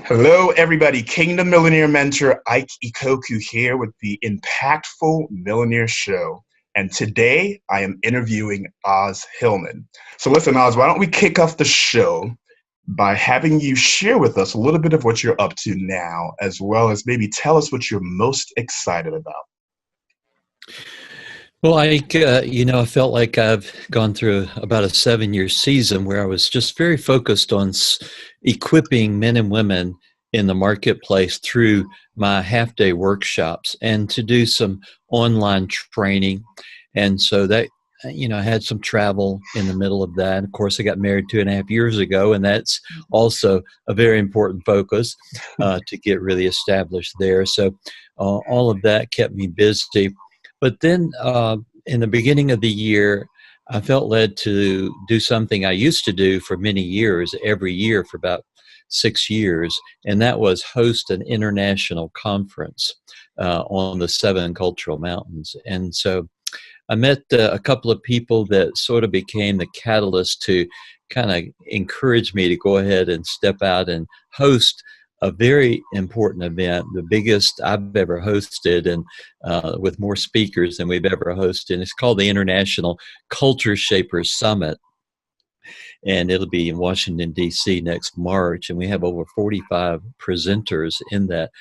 Hello, everybody. Kingdom Millionaire Mentor Ike Ikoku here with the Impactful Millionaire Show. And today I am interviewing Os Hillman. So listen, Oz, why don't we kick off the show by having you share with us a little bit of what you're up to now, as well as maybe tell us what you're most excited about. Well, I felt like I've gone through about a 7-year season where I was just very focused on equipping men and women in the marketplace through my half-day workshops and to do some online training. And so that, I had some travel in the middle of that. Of course, I got married 2.5 years ago, and that's also a very important focus to get really established there. So all of that kept me busy. But then in the beginning of the year, I felt led to do something I used to do for many years, every year for about 6 years, and that was host an international conference on the 7 cultural mountains. And so I met a couple of people that sort of became the catalyst to kind of encourage me to go ahead and step out and host a very important event, the biggest I've ever hosted, and with more speakers than we've ever hosted. And it's called the International Culture Shapers Summit, and it'll be in Washington, D.C. next March. And we have over 45 presenters in that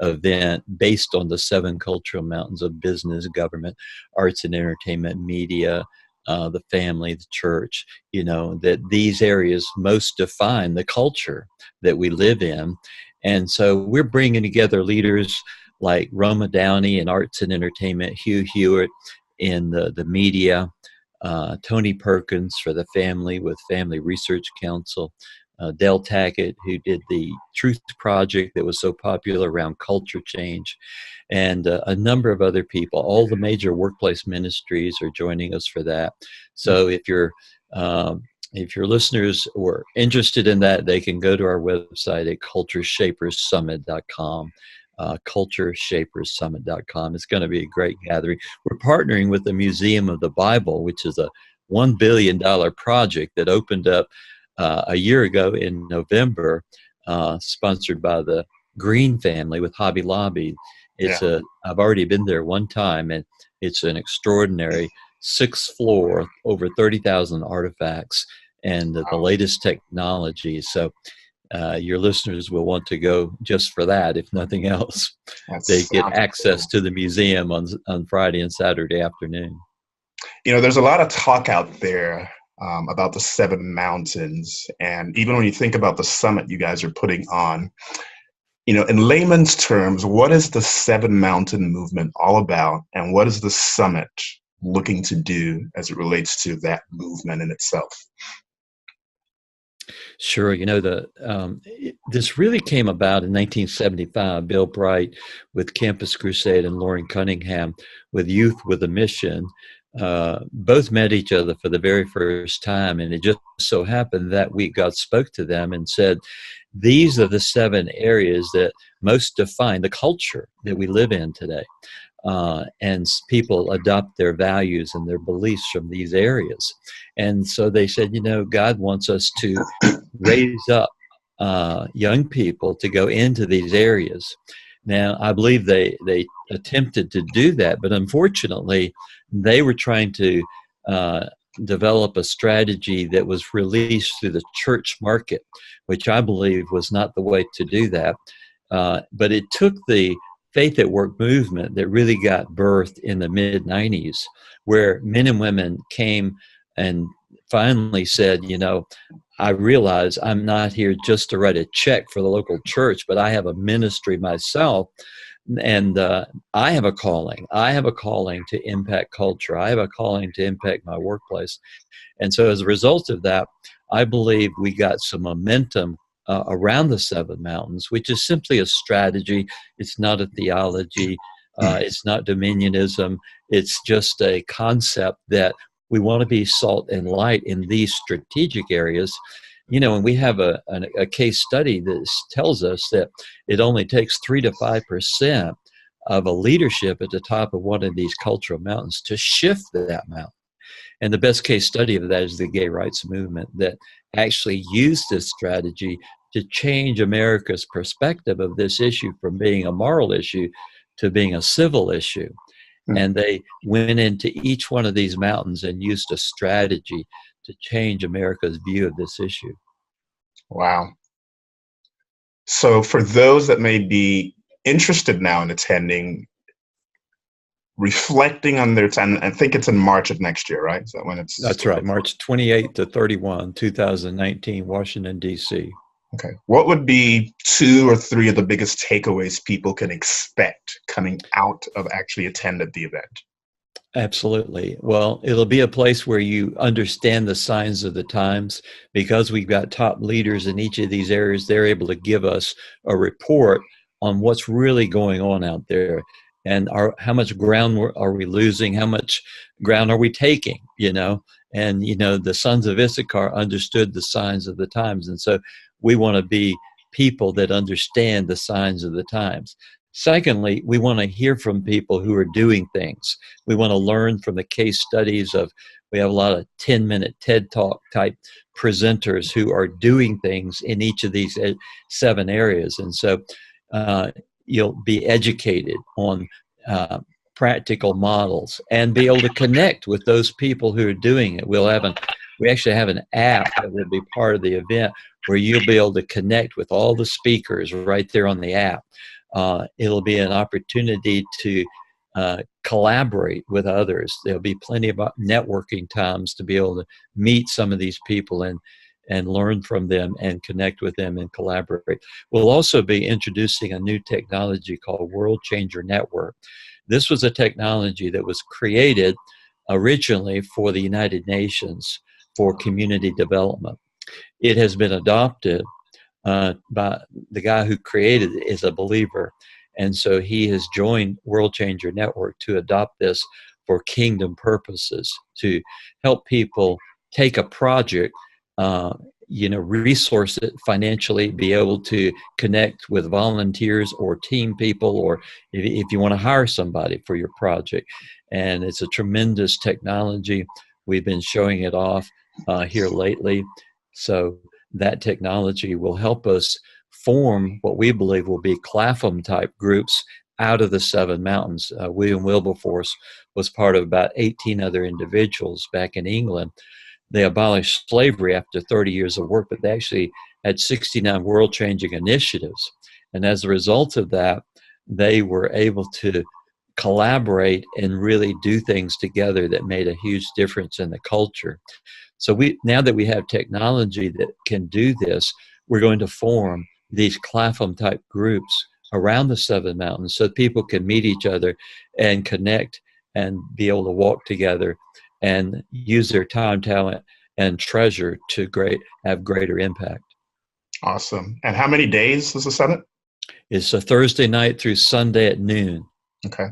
event based on the 7 cultural mountains of business, government, arts and entertainment, media, the family, the church, that these areas most define the culture that we live in. And so we're bringing together leaders like Roma Downey in arts and entertainment, Hugh Hewitt in the media, Tony Perkins for the family with Family Research Council, Del Tackett, who did the Truth Project that was so popular around culture change, and a number of other people. All the major workplace ministries are joining us for that. So if your listeners were interested in that, they can go to our website at cultureshaperssummit.com. Cultureshaperssummit.com. It's going to be a great gathering. We're partnering with the Museum of the Bible, which is a $1 billion project that opened up a year ago in November, sponsored by the Green family with Hobby Lobby. I've already been there one time, and it's an extraordinary 6th floor, over 30,000 artifacts, and the latest technology. So your listeners will want to go just for that, if nothing else. They get access to the museum on Friday and Saturday afternoon. There's a lot of talk out there about the 7 mountains. And even when you think about the summit you guys are putting on, in layman's terms, what is the 7 mountain movement all about? And what is the summit looking to do as it relates to that movement in itself? Sure. This really came about in 1975. Bill Bright with Campus Crusade and Lauren Cunningham with Youth with a Mission both met each other for the very first time. And it just so happened that week God spoke to them and said, these are the 7 areas that most define the culture that we live in today. And people adopt their values and their beliefs from these areas. And so they said, God wants us to raise up young people to go into these areas. Now, I believe they attempted to do that, but unfortunately, they were trying to develop a strategy that was released through the church market, which I believe was not the way to do that. But it took the Faith at Work movement that really got birthed in the mid-90s, where men and women came and finally said, I realize I'm not here just to write a check for the local church, but I have a ministry myself, and I have a calling. I have a calling to impact culture. I have a calling to impact my workplace. And so as a result of that, I believe we got some momentum around the 7 mountains, which is simply a strategy. It's not a theology. It's not dominionism. It's just a concept that we want to be salt and light in these strategic areas. And we have a case study that tells us that it only takes 3 to 5% of a leadership at the top of one of these cultural mountains to shift that mountain. And the best case study of that is the gay rights movement that actually used this strategy to change America's perspective of this issue from being a moral issue to being a civil issue. And they went into each one of these mountains and used a strategy to change America's view of this issue. Wow. So for those that may be interested now in attending, reflecting on their time, I think it's in March of next year, right? Is that when it's? That's right, March 28th to 31, 2019, Washington, D.C. Okay. What would be 2 or 3 of the biggest takeaways people can expect coming out of actually attending the event? Absolutely. Well, it'll be a place where you understand the signs of the times. Because we've got top leaders in each of these areas, they're able to give us a report on what's really going on out there, and how much ground are we losing, how much ground are we taking, and the sons of Issachar understood the signs of the times, and so we want to be people that understand the signs of the times. Secondly, we want to hear from people who are doing things. We want to learn from the case studies we have a lot of 10-minute TED Talk type presenters who are doing things in each of these 7 areas. And so you'll be educated on practical models and be able to connect with those people who are doing it. We actually have an app that will be part of the event where you'll be able to connect with all the speakers right there on the app. It'll be an opportunity to collaborate with others. There'll be plenty of networking times to be able to meet some of these people and learn from them and connect with them and collaborate. We'll also be introducing a new technology called World Changer Network. This was a technology that was created originally for the United Nations for community development. It has been adopted by the guy who created it is a believer. And so he has joined World Changer Network to adopt this for kingdom purposes, to help people take a project, resource it financially, be able to connect with volunteers or team people, or if you want to hire somebody for your project. And it's a tremendous technology. We've been showing it off here lately. So that technology will help us form what we believe will be Clapham type groups out of the 7 mountains. William Wilberforce was part of about 18 other individuals back in England. They abolished slavery after 30 years of work, but they actually had 69 world-changing initiatives. And as a result of that, they were able to collaborate and really do things together that made a huge difference in the culture. So now that we have technology that can do this, we're going to form these Clapham type groups around the 7 mountains so people can meet each other and connect and be able to walk together and use their time, talent, and treasure to have greater impact. Awesome. And how many days is the summit? It's a Thursday night through Sunday at noon. Okay.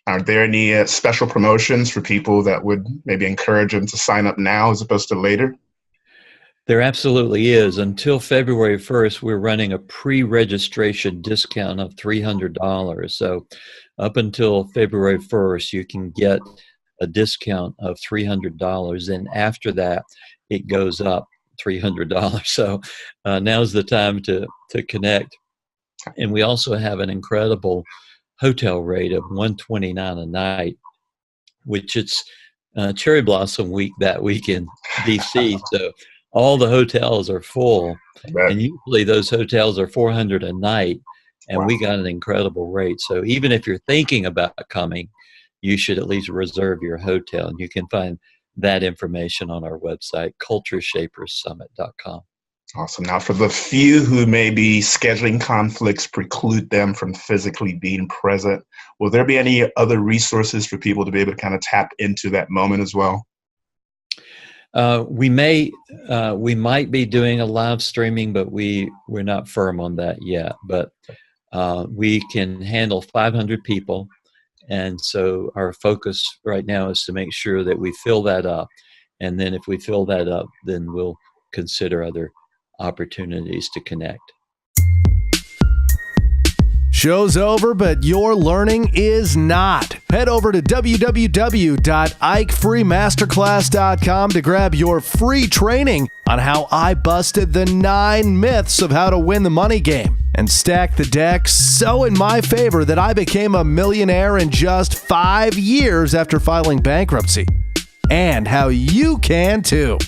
Are there any special promotions for people that would maybe encourage them to sign up now as opposed to later? There absolutely is. Until February 1st, we're running a pre-registration discount of $300. So up until February 1st, you can get a discount of $300. And after that, it goes up $300. So now's the time to connect. And we also have an incredible hotel rate of $129 a night, which it's cherry blossom week that week in DC. So all the hotels are full, and usually those hotels are $400 a night, and wow, we got an incredible rate. So even if you're thinking about coming, you should at least reserve your hotel, and you can find that information on our website, cultureshaperssummit.com. Awesome. Now, for the few who maybe scheduling conflicts preclude them from physically being present, will there be any other resources for people to be able to kind of tap into that moment as well? We might be doing a live streaming, but we're not firm on that yet. But we can handle 500 people, and so our focus right now is to make sure that we fill that up. And then if we fill that up, then we'll consider other opportunities to connect. Show's over, but your learning is not. Head over to www.ikefreemasterclass.com to grab your free training on how I busted the 9 myths of how to win the money game and stack the deck so in my favor that I became a millionaire in just 5 years after filing bankruptcy. And how you can too.